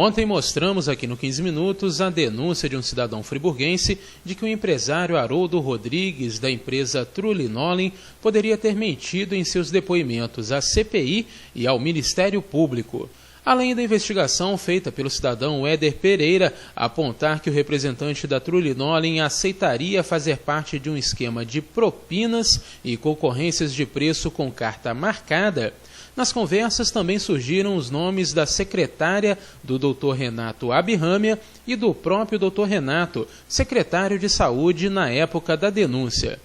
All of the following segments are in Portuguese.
Ontem mostramos aqui no 15 Minutos a denúncia de um cidadão friburguense de que o empresário Haroldo Rodrigues, da empresa Trulinolin, poderia ter mentido em seus depoimentos à CPI e ao Ministério Público. Além da investigação feita pelo cidadão Éder Pereira, apontar que o representante da Trulinolin aceitaria fazer parte de um esquema de propinas e concorrências de preço com carta marcada. Nas conversas também surgiram os nomes da secretária do Dr. Renato Abirrâmia e do próprio Dr. Renato, secretário de Saúde na época da denúncia.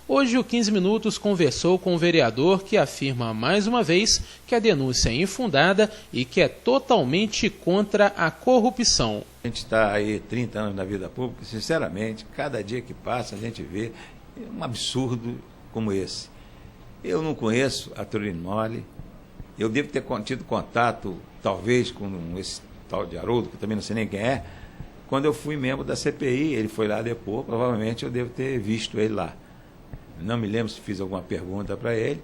Hoje o 15 Minutos conversou com o vereador que afirma mais uma vez que a denúncia é infundada e que é totalmente contra a corrupção. A gente está aí 30 anos na vida pública, sinceramente, cada dia que passa a gente vê um absurdo como esse. Eu não conheço a Trulinolin. Eu devo ter tido contato, talvez, com esse tal de Haroldo, que eu também não sei nem quem é, quando eu fui membro da CPI. Ele foi lá depois, provavelmente eu devo ter visto ele lá. Não me lembro se fiz alguma pergunta para ele.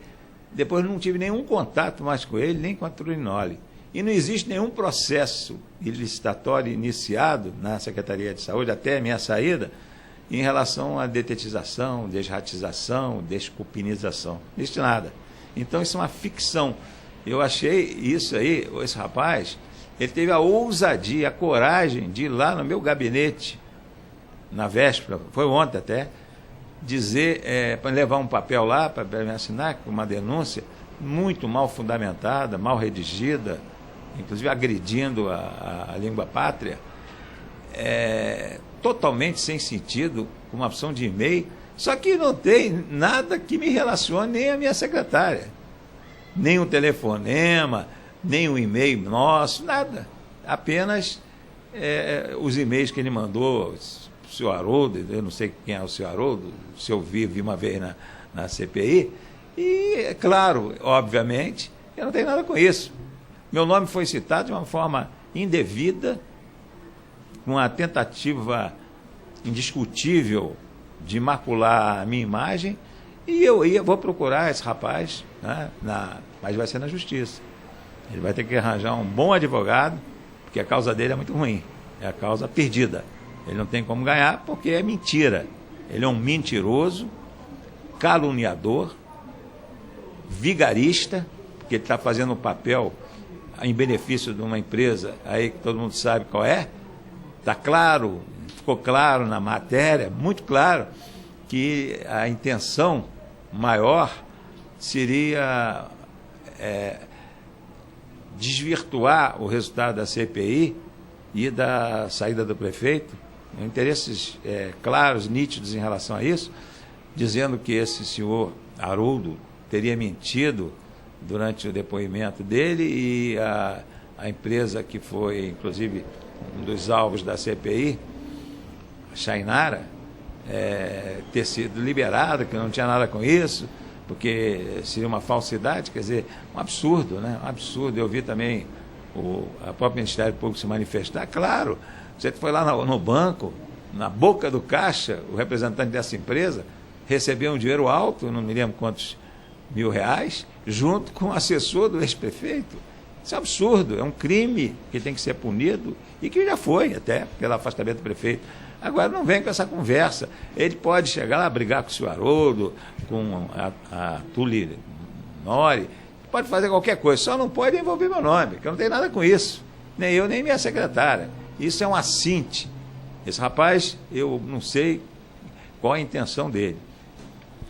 Depois não tive nenhum contato mais com ele, nem com a Trulinolin. E não existe nenhum processo licitatório iniciado na Secretaria de Saúde, até a minha saída, em relação à detetização, desratização, desculpinização. Não existe nada. Então isso é uma ficção. Eu achei isso aí, esse rapaz, ele teve a ousadia, a coragem de ir lá no meu gabinete, na véspera, foi ontem até, dizer, para levar um papel lá, para me assinar, com uma denúncia muito mal fundamentada, mal redigida, inclusive agredindo a língua pátria, totalmente sem sentido, com uma opção de e-mail, só que não tem nada que me relacione nem a minha secretária. Nem um telefonema, nem um e-mail nosso, nada. Apenas os e-mails que ele mandou, o senhor Haroldo, eu não sei quem é o senhor Haroldo, se eu vi uma vez na CPI, e, é claro, obviamente, eu não tenho nada com isso. Meu nome foi citado de uma forma indevida, com uma tentativa indiscutível de macular a minha imagem, e vou procurar esse rapaz, né, mas vai ser na justiça. Ele vai ter que arranjar um bom advogado, porque a causa dele é muito ruim, é a causa perdida. Ele não tem como ganhar porque é mentira. Ele é um mentiroso, caluniador, vigarista, porque ele está fazendo um papel em benefício de uma empresa aí que todo mundo sabe qual é. Está claro, ficou claro na matéria, muito claro, que a intenção maior seria desvirtuar o resultado da CPI e da saída do prefeito, interesses claros, nítidos em relação a isso, dizendo que esse senhor Haroldo teria mentido durante o depoimento dele e a empresa que foi, inclusive, um dos alvos da CPI, a Chainara, ter sido liberada, que não tinha nada com isso, porque seria uma falsidade, quer dizer, um absurdo, né? Um absurdo. Eu vi também a própria Ministério Público se manifestar. Claro, você foi lá no banco, na boca do caixa, o representante dessa empresa recebeu um dinheiro alto, não me lembro quantos R$1.000, junto com o assessor do ex-prefeito. Isso é um absurdo, é um crime que tem que ser punido e que já foi até pelo afastamento do prefeito. Agora não vem com essa conversa. Ele pode chegar lá, brigar com o senhor Haroldo, com a Trulinolin, pode fazer qualquer coisa, só não pode envolver meu nome, porque eu não tenho nada com isso. Nem eu, nem minha secretária. Isso é um assinte. Esse rapaz, eu não sei qual a intenção dele.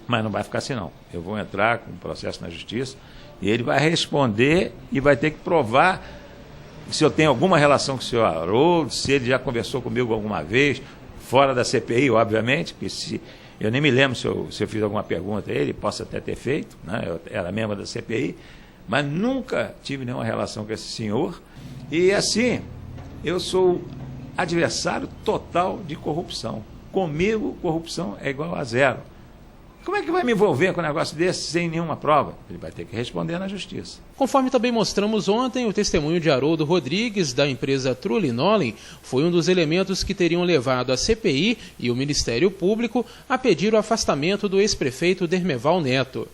Mas não vai ficar assim, não. Eu vou entrar com um processo na justiça e ele vai responder e vai ter que provar se eu tenho alguma relação com o senhor Haroldo, se ele já conversou comigo alguma vez, fora da CPI, obviamente, porque eu nem me lembro se eu fiz alguma pergunta a ele, posso até ter feito, né? Eu era membro da CPI, mas nunca tive nenhuma relação com esse senhor. E assim, eu sou adversário total de corrupção. Comigo, corrupção é igual a zero. Como é que vai me envolver com um negócio desse sem nenhuma prova? Ele vai ter que responder na justiça. Conforme também mostramos ontem, o testemunho de Haroldo Rodrigues, da empresa Trulinolin, foi um dos elementos que teriam levado a CPI e o Ministério Público a pedir o afastamento do ex-prefeito Dermeval Neto.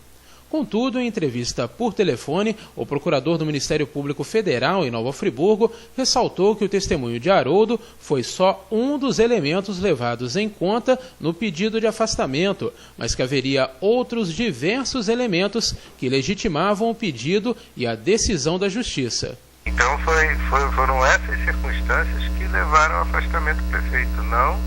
Contudo, em entrevista por telefone, o procurador do Ministério Público Federal em Nova Friburgo ressaltou que o testemunho de Haroldo foi só um dos elementos levados em conta no pedido de afastamento, mas que haveria outros diversos elementos que legitimavam o pedido e a decisão da Justiça. Então foram essas circunstâncias que levaram ao afastamento do prefeito, não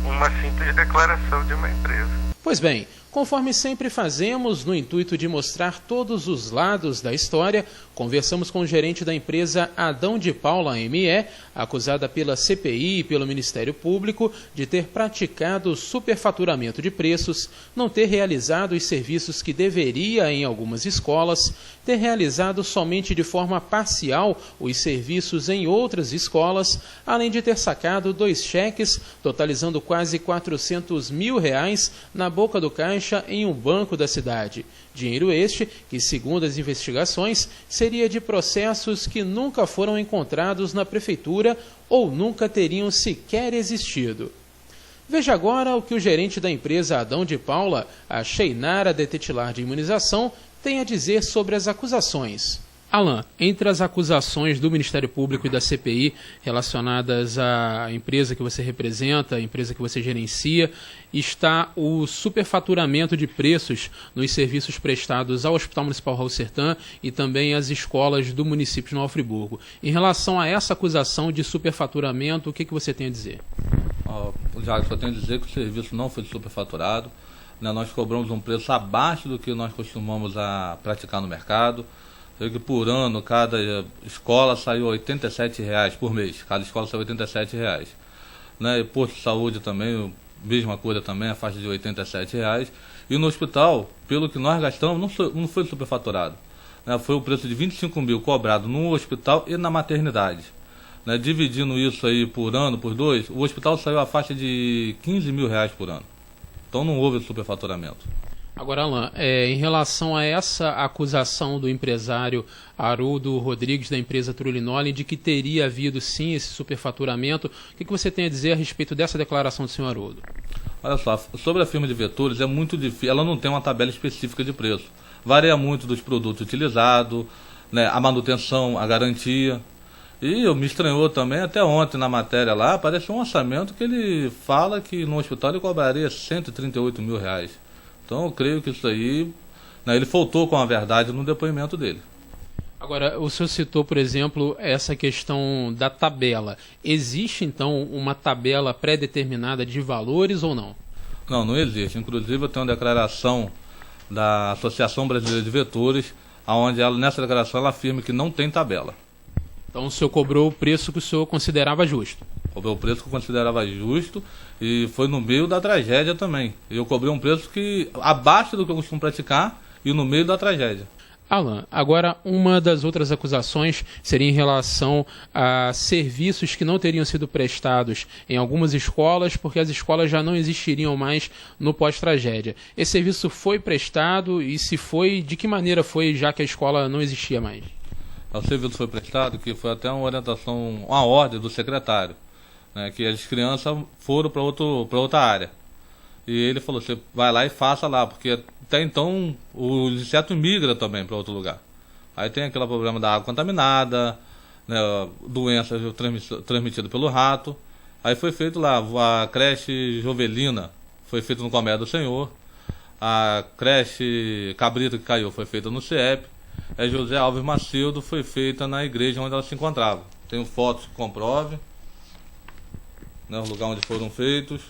uma simples declaração de uma empresa. Pois bem, conforme sempre fazemos, no intuito de mostrar todos os lados da história, conversamos com o gerente da empresa Adão de Paula ME, acusada pela CPI e pelo Ministério Público de ter praticado superfaturamento de preços, não ter realizado os serviços que deveria em algumas escolas, ter realizado somente de forma parcial os serviços em outras escolas, além de ter sacado 2 cheques, totalizando quase R$400 mil na boca do caixa em um banco da cidade. Dinheiro este que, segundo as investigações, seria de processos que nunca foram encontrados na prefeitura ou nunca teriam sequer existido. Veja agora o que o gerente da empresa Adão de Paula, a Cheinara Detetilar de Imunização, tem a dizer sobre as acusações. Alan, entre as acusações do Ministério Público e da CPI relacionadas à empresa que você representa, a empresa que você gerencia, está o superfaturamento de preços nos serviços prestados ao Hospital Municipal Raul Sertã e também às escolas do município de Nova Friburgo. Em relação a essa acusação de superfaturamento, o que você tem a dizer? Já só tenho a dizer que o serviço não foi superfaturado. Nós cobramos um preço abaixo do que nós costumamos a praticar no mercado. Que por ano, cada escola saiu R$ 87,00 por mês. Cada escola saiu R$ 87,00. E posto de saúde também, mesma coisa também, a faixa de R$ 87,00. E no hospital, pelo que nós gastamos, não foi superfaturado. Foi o preço de 25 mil cobrado no hospital e na maternidade. Dividindo isso aí por ano, por 2, o hospital saiu a faixa de R$ 15 mil por ano. Então não houve superfaturamento. Agora, Alan, em relação a essa acusação do empresário Haroldo Rodrigues, da empresa Trulinoli, de que teria havido sim esse superfaturamento, o que você tem a dizer a respeito dessa declaração do senhor Haroldo? Olha só, sobre a firma de vetores é muito difícil, ela não tem uma tabela específica de preço. Varia muito dos produtos utilizados, a manutenção, a garantia. E me estranhou também, até ontem na matéria lá, apareceu um orçamento que ele fala que no hospital ele cobraria R$ 138 mil. Então eu creio que isso aí, ele faltou com a verdade no depoimento dele. Agora, o senhor citou, por exemplo, essa questão da tabela. Existe, então, uma tabela pré-determinada de valores ou não? Não existe. Inclusive, eu tenho uma declaração da Associação Brasileira de Vetores, onde nessa declaração ela afirma que não tem tabela. Então o senhor cobrou o preço que o senhor considerava justo? Cobrei o preço que eu considerava justo e foi no meio da tragédia também. Eu cobrei um preço que abaixo do que eu costumo praticar e no meio da tragédia. Alan, agora uma das outras acusações seria em relação a serviços que não teriam sido prestados em algumas escolas, porque as escolas já não existiriam mais no pós-tragédia. Esse serviço foi prestado e se foi, de que maneira foi, já que a escola não existia mais? O serviço foi prestado, que foi até uma orientação, uma ordem do secretário, que as crianças foram para outra área. E ele falou, você vai lá e faça lá, porque até então o inseto migra também para outro lugar. Aí tem aquele problema da água contaminada, doença transmitida pelo rato. Aí foi feito lá, a creche Jovelina foi feita no Comércio do Senhor, a creche Cabrito que caiu foi feita no CIEP, José Alves Macedo foi feita na igreja onde ela se encontrava. Tenho fotos que comprovem, o lugar onde foram feitos.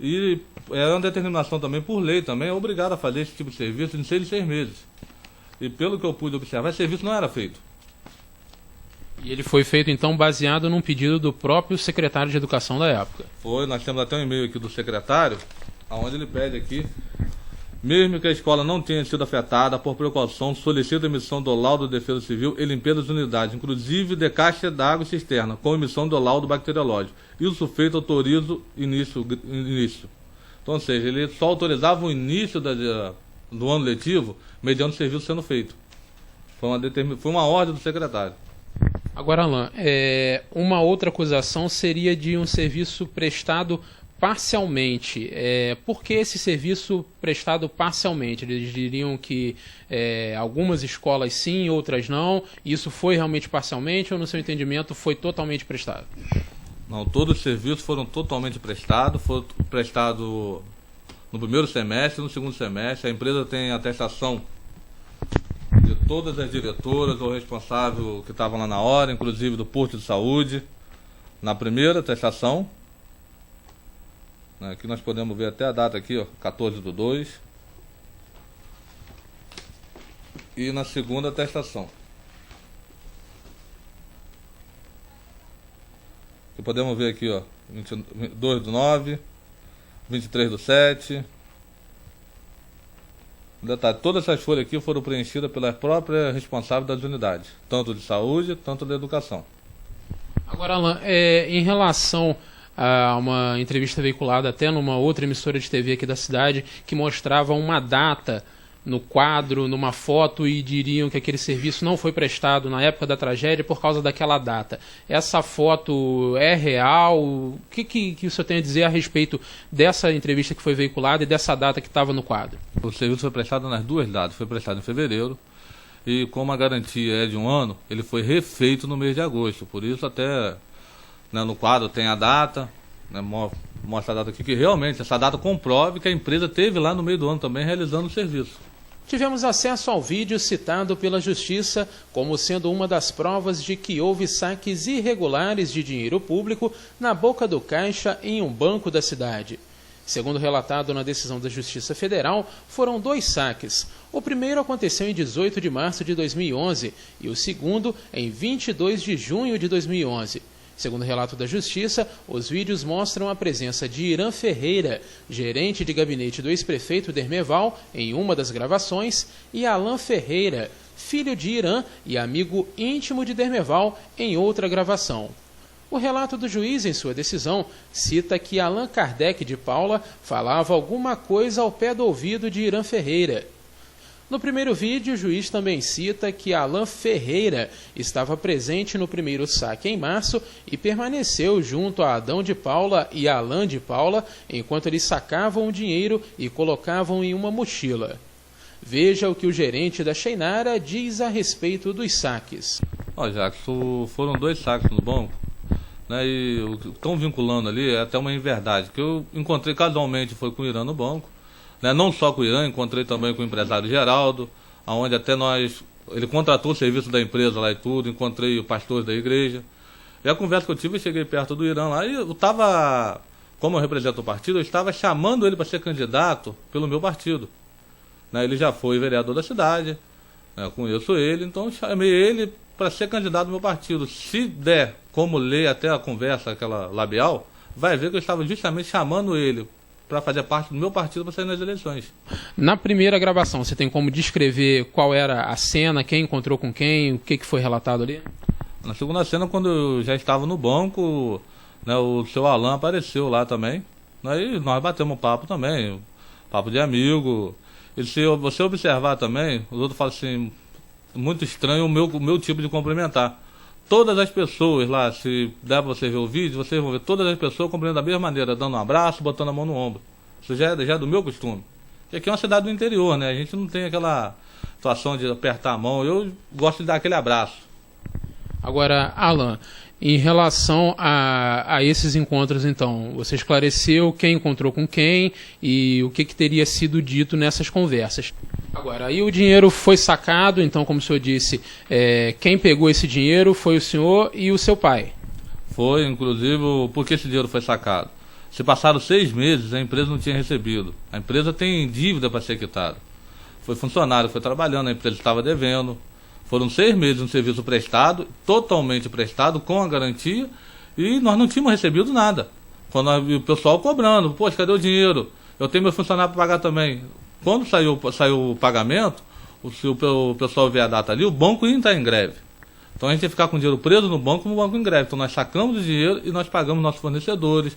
E é uma determinação também, por lei também, é obrigado a fazer esse tipo de serviço em 6 meses. E pelo que eu pude observar, esse serviço não era feito. E ele foi feito então baseado num pedido do próprio secretário de Educação da época? Foi, nós temos até um e-mail aqui do secretário, onde ele pede aqui: mesmo que a escola não tenha sido afetada, por precaução, solicita a emissão do laudo de defesa civil e limpeza das unidades, inclusive de caixa d'água cisterna, com emissão do laudo bacteriológico. Isso feito, autoriza o início. Então, ou seja, ele só autorizava o início do ano letivo mediante o serviço sendo feito. Foi uma ordem do secretário. Agora, Alan, uma outra acusação seria de um serviço prestado parcialmente. Por que esse serviço prestado parcialmente? Eles diriam que algumas escolas sim, outras não. Isso foi realmente parcialmente ou, no seu entendimento, foi totalmente prestado? Não, todos os serviços foram totalmente prestados. Foram prestados no primeiro semestre, no segundo semestre. A empresa tem atestação de todas as diretoras ou responsável que estavam lá na hora, inclusive do posto de saúde. Na primeira atestação, aqui nós podemos ver até a data aqui, ó, 14/2. E na segunda atestação. Aqui podemos ver aqui, ó, 22/9, 23/7. Detalhe, todas essas folhas aqui foram preenchidas pela própria responsável das unidades, tanto de saúde, tanto da educação. Agora, Alan, em relação a uma entrevista veiculada até numa outra emissora de TV aqui da cidade, que mostrava uma data no quadro, numa foto, e diriam que aquele serviço não foi prestado na época da tragédia por causa daquela data. Essa foto é real? O que o senhor tem a dizer a respeito dessa entrevista que foi veiculada e dessa data que estava no quadro? O serviço foi prestado nas duas datas. Foi prestado em fevereiro e, como a garantia é de 1 ano, ele foi refeito no mês de agosto. Por isso até, né, no quadro tem a data, né, mostra a data aqui, que realmente essa data comprove que a empresa esteve lá no meio do ano também realizando o serviço. Tivemos acesso ao vídeo citado pela Justiça como sendo uma das provas de que houve saques irregulares de dinheiro público na boca do caixa em um banco da cidade. Segundo relatado na decisão da Justiça Federal, foram 2 saques. O primeiro aconteceu em 18 de março de 2011 e o segundo em 22 de junho de 2011. Segundo o relato da Justiça, os vídeos mostram a presença de Irã Ferreira, gerente de gabinete do ex-prefeito Dermeval, em uma das gravações, e Alan Ferreira, filho de Irã e amigo íntimo de Dermeval, em outra gravação. O relato do juiz em sua decisão cita que Allan Kardec de Paula falava alguma coisa ao pé do ouvido de Irã Ferreira. No primeiro vídeo, o juiz também cita que Alan Ferreira estava presente no primeiro saque em março e permaneceu junto a Adão de Paula e Alan de Paula enquanto eles sacavam o dinheiro e colocavam em uma mochila. Veja o que o gerente da Cheinara diz a respeito dos saques. Jackson, foram 2 saques no banco, né, e o que estão vinculando ali é até uma inverdade, que eu encontrei casualmente foi com o Irã no banco. Não só com o Irã, encontrei também com o empresário Geraldo, onde até ele contratou o serviço da empresa lá e tudo, encontrei o pastor da igreja. E a conversa que eu tive, eu cheguei perto do Irã lá e eu estava, como eu represento o partido, eu estava chamando ele para ser candidato pelo meu partido. Ele já foi vereador da cidade, conheço ele, então eu chamei ele para ser candidato do meu partido. Se der como ler até a conversa, aquela labial, vai ver que eu estava justamente chamando ele para fazer parte do meu partido para sair nas eleições. Na primeira gravação, você tem como descrever qual era a cena, quem encontrou com quem, o que foi relatado ali? Na segunda cena, quando eu já estava no banco, o seu Alan apareceu lá também. Aí nós batemos um papo também, papo de amigo. E se você observar também, os outros falam assim, muito estranho o meu tipo de cumprimentar. Todas as pessoas lá, se der para você ver o vídeo, vocês vão ver todas as pessoas cumprimentando da mesma maneira, dando um abraço, botando a mão no ombro. Isso já é do meu costume. E aqui é uma cidade do interior, né? A gente não tem aquela situação de apertar a mão. Eu gosto de dar aquele abraço. Agora, Alan, em relação a esses encontros, então, você esclareceu quem encontrou com quem e o que teria sido dito nessas conversas. Agora, aí o dinheiro foi sacado, então, como o senhor disse, quem pegou esse dinheiro foi o senhor e o seu pai? Foi, inclusive, porque esse dinheiro foi sacado. Se passaram 6 meses, a empresa não tinha recebido. A empresa tem dívida para ser quitada. Foi funcionário, foi trabalhando, a empresa estava devendo. Foram 6 meses um serviço prestado, totalmente prestado, com a garantia, e nós não tínhamos recebido nada. Quando o pessoal cobrando, poxa, cadê o dinheiro? Eu tenho meu funcionário para pagar também. Quando saiu o pagamento, o pessoal vê a data ali, o banco ia entrar em greve. Então a gente ia ficar com o dinheiro preso no banco em greve. Então nós sacamos o dinheiro e nós pagamos nossos fornecedores,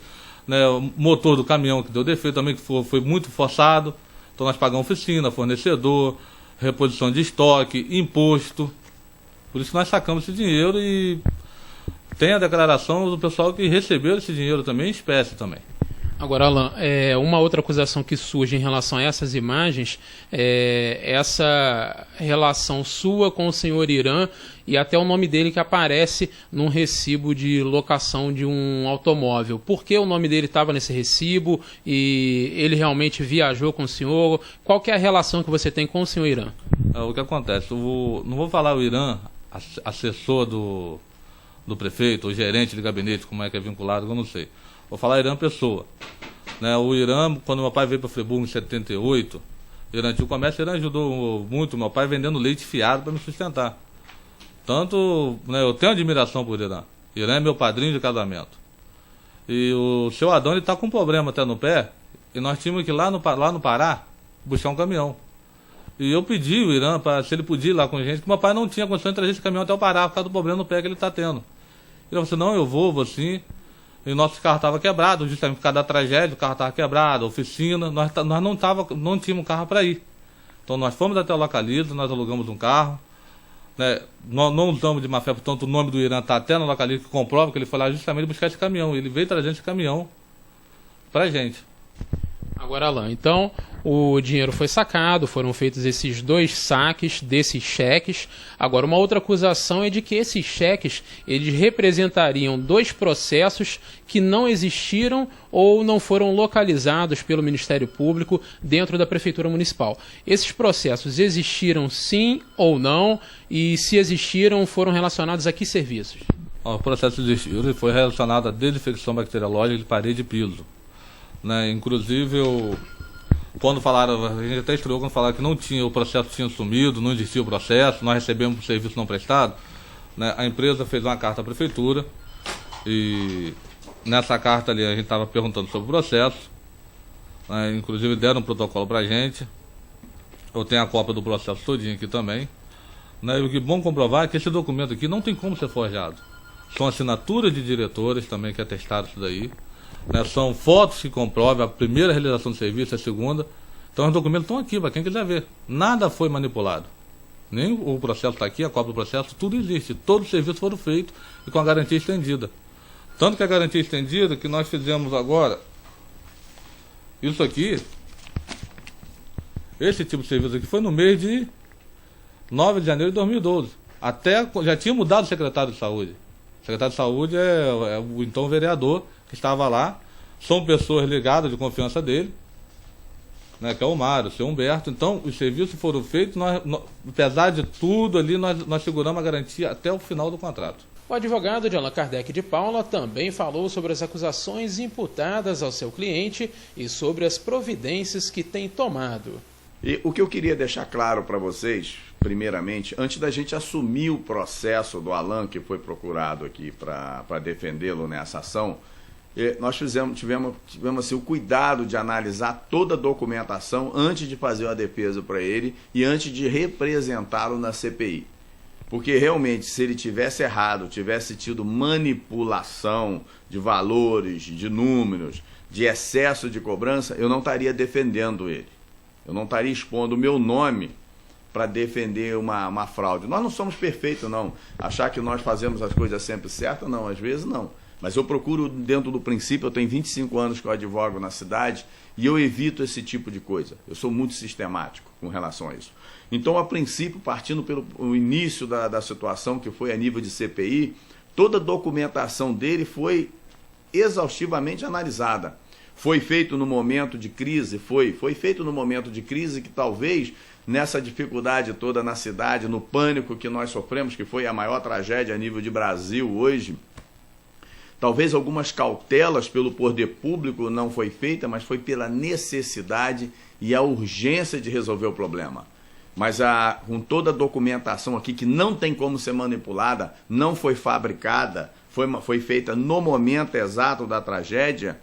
o motor do caminhão que deu defeito também, que foi muito forçado. Então nós pagamos oficina, fornecedor, reposição de estoque, imposto. Por isso que nós sacamos esse dinheiro e tem a declaração do pessoal que recebeu esse dinheiro também em espécie também. Agora, Alan, uma outra acusação que surge em relação a essas imagens é essa relação sua com o senhor Irã e até o nome dele que aparece num recibo de locação de um automóvel. Por que o nome dele estava nesse recibo e ele realmente viajou com o senhor? Qual que é a relação que você tem com o senhor Irã? O que acontece? Não vou falar o Irã, assessor do prefeito, ou gerente de gabinete, como é que é vinculado, eu não sei. Vou falar Irã pessoa. Né, o Irã, quando meu pai veio para Friburgo em 78, Irã tinha o comércio, Irã ajudou muito meu pai vendendo leite fiado para me sustentar. Tanto, né, eu tenho admiração por Irã. Irã é meu padrinho de casamento. E o seu Adão, ele está com um problema até no pé, e nós tínhamos que ir lá no Pará buscar um caminhão. E eu pedi o Irã se ele podia ir lá com a gente, que meu pai não tinha condição de trazer esse caminhão até o Pará por causa do problema no pé que ele está tendo. Ele falou assim, não, eu vou sim. E o nosso carro estava quebrado, justamente por causa da tragédia, o carro estava quebrado, a oficina, nós não tínhamos um carro para ir. Então nós fomos até o Localiza, nós alugamos um carro, né? Nós não usamos de má fé, portanto o nome do Irã está até no Localiza, que comprova que ele foi lá justamente buscar esse caminhão. Ele veio trazendo esse caminhão para a gente. Agora, Alan, então o dinheiro foi sacado, foram feitos esses 2 saques desses cheques. Agora, uma outra acusação é de que esses cheques eles representariam 2 processos que não existiram ou não foram localizados pelo Ministério Público dentro da Prefeitura Municipal. Esses processos existiram sim ou não? E se existiram, foram relacionados a que serviços? O processo existiu e foi relacionado à desinfecção bacteriológica de parede e piso. Né? Inclusive, quando falaram, a gente até estreou quando falaram que não tinha, o processo tinha sumido, não existia o processo, nós recebemos o serviço não prestado, né? A empresa fez uma carta à prefeitura e nessa carta ali a gente estava perguntando sobre o processo, né? Inclusive deram um protocolo para a gente, eu tenho a cópia do processo todinho aqui também, né? E o que é bom comprovar é que esse documento aqui não tem como ser forjado, são assinaturas de diretores também que atestaram isso daí. Né, são fotos que comprovam a primeira realização do serviço, a segunda. Então os documentos estão aqui para quem quiser ver. Nada foi manipulado. Nem o processo está aqui, a cópia do processo, tudo existe. Todos os serviços foram feitos e com a garantia estendida. Tanto que a garantia estendida que nós fizemos agora, isso aqui, esse tipo de serviço aqui foi no mês de 9 de janeiro de 2012. Até já tinha mudado o secretário de saúde. O secretário de saúde é o então vereador que estava lá, são pessoas ligadas de confiança dele, né, que é o Mário, o seu Humberto. Então, os serviços foram feitos, apesar de tudo ali, nós seguramos a garantia até o final do contrato. O advogado de Allan Kardec de Paula também falou sobre as acusações imputadas ao seu cliente e sobre as providências que tem tomado. E o que eu queria deixar claro para vocês, primeiramente, antes da gente assumir o processo do Alan, que foi procurado aqui para defendê-lo nessa ação, nós tivemos assim, o cuidado de analisar toda a documentação antes de fazer uma defesa para ele e antes de representá-lo na CPI. Porque realmente, se ele tivesse errado, tivesse tido manipulação de valores, de números, de excesso de cobrança, eu não estaria defendendo ele. Eu não estaria expondo o meu nome para defender uma fraude. Nós não somos perfeitos, não. Achar que nós fazemos as coisas sempre certas, não. Às vezes, não. Mas eu procuro, dentro do princípio, eu tenho 25 anos que eu advogo na cidade e eu evito esse tipo de coisa. Eu sou muito sistemático com relação a isso. Então, a princípio, partindo pelo início da situação, que foi a nível de CPI, toda a documentação dele foi exaustivamente analisada. Foi feito no momento de crise? Foi feito no momento de crise que talvez, nessa dificuldade toda na cidade, no pânico que nós sofremos, que foi a maior tragédia a nível de Brasil hoje, talvez algumas cautelas pelo poder público não foi feita, mas foi pela necessidade e a urgência de resolver o problema. Mas com toda a documentação aqui, que não tem como ser manipulada, não foi fabricada, foi feita no momento exato da tragédia,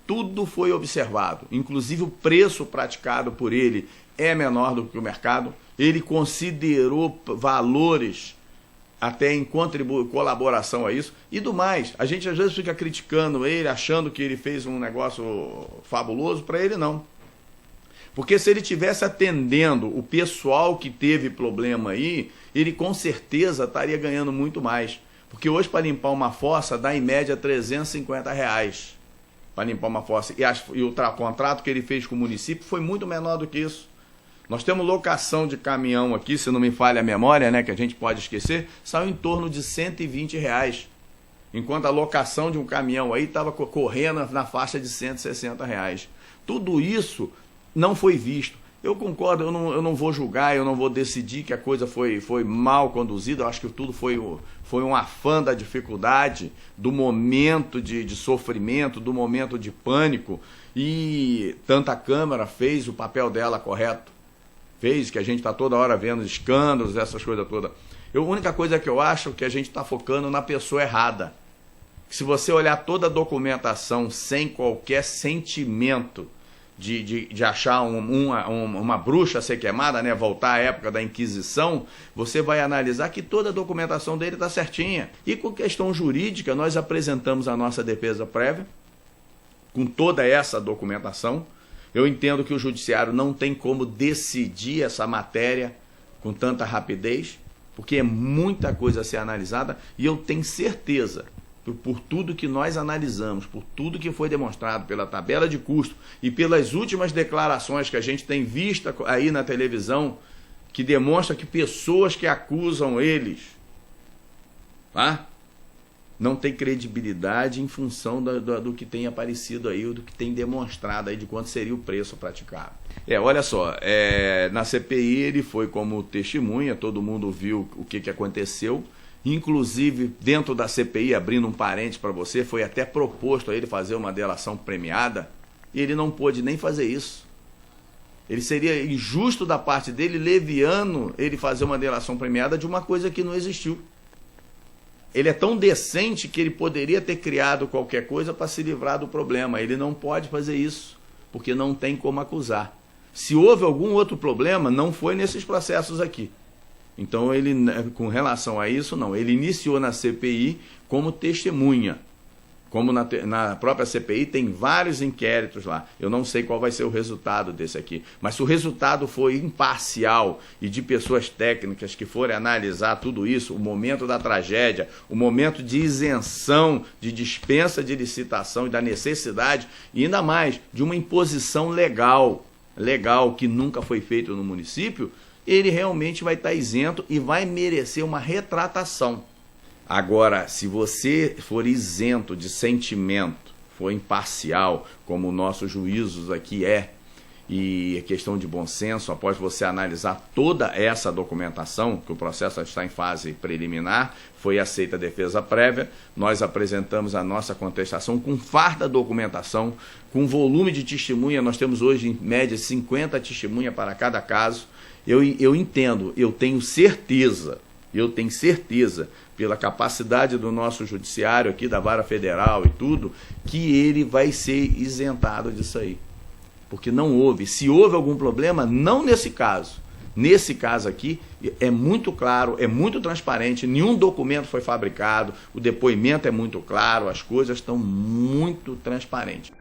tudo foi observado. Inclusive o preço praticado por ele é menor do que o mercado. Ele considerou valores até em colaboração a isso. E do mais, a gente às vezes fica criticando ele, achando que ele fez um negócio fabuloso. Para ele não. Porque se ele estivesse atendendo o pessoal que teve problema aí, ele com certeza estaria ganhando muito mais. Porque hoje para limpar uma fossa dá em média R$350. para limpar uma fossa. E o contrato que ele fez com o município foi muito menor do que isso. Nós temos locação de caminhão aqui, se não me falha a memória, né, que a gente pode esquecer, saiu em torno de R$120. Enquanto a locação de um caminhão aí estava correndo na faixa de R$160. Tudo isso não foi visto. Eu concordo, eu não vou julgar, eu não vou decidir que a coisa foi mal conduzida. Eu acho que tudo foi um afã da dificuldade, do momento de sofrimento, do momento de pânico. E tanto a Câmara fez o papel dela correto. Fez, que a gente está toda hora vendo escândalos, essas coisas todas. A única coisa que eu acho é que a gente está focando na pessoa errada. Se você olhar toda a documentação sem qualquer sentimento de achar uma bruxa a ser queimada, né, voltar à época da Inquisição, você vai analisar que toda a documentação dele está certinha. E com questão jurídica, nós apresentamos a nossa defesa prévia, com toda essa documentação. Eu entendo que o judiciário não tem como decidir essa matéria com tanta rapidez, porque é muita coisa a ser analisada, e eu tenho certeza, por tudo que nós analisamos, por tudo que foi demonstrado pela tabela de custo e pelas últimas declarações que a gente tem visto aí na televisão, que demonstra que pessoas que acusam eles, tá, não tem credibilidade em função do que tem aparecido aí, do que tem demonstrado aí de quanto seria o preço praticado. Olha só, na CPI ele foi como testemunha, todo mundo viu o que aconteceu, inclusive dentro da CPI, abrindo um parênteses para você, foi até proposto a ele fazer uma delação premiada, e ele não pôde nem fazer isso. Ele seria injusto da parte dele, leviano, ele fazer uma delação premiada de uma coisa que não existiu. Ele é tão decente que ele poderia ter criado qualquer coisa para se livrar do problema. Ele não pode fazer isso, porque não tem como acusar. Se houve algum outro problema, não foi nesses processos aqui. Então, ele, com relação a isso, não. Ele iniciou na CPI como testemunha. Como na própria CPI tem vários inquéritos lá. Eu não sei qual vai ser o resultado desse aqui. Mas se o resultado for imparcial e de pessoas técnicas que forem analisar tudo isso, o momento da tragédia, o momento de isenção, de dispensa de licitação e da necessidade, e ainda mais, de uma imposição legal que nunca foi feito no município, ele realmente vai estar isento e vai merecer uma retratação. Agora, se você for isento de sentimento, for imparcial, como o nosso juízos aqui e é questão de bom senso, após você analisar toda essa documentação, que o processo está em fase preliminar, foi aceita a defesa prévia, nós apresentamos a nossa contestação com farta documentação, com volume de testemunha, nós temos hoje em média 50 testemunhas para cada caso. Eu entendo, eu tenho certeza, pela capacidade do nosso judiciário aqui, da Vara Federal e tudo, que ele vai ser isentado disso aí. Porque não houve. Se houve algum problema, não nesse caso. Nesse caso aqui, é muito claro, é muito transparente, nenhum documento foi fabricado, o depoimento é muito claro, as coisas estão muito transparentes.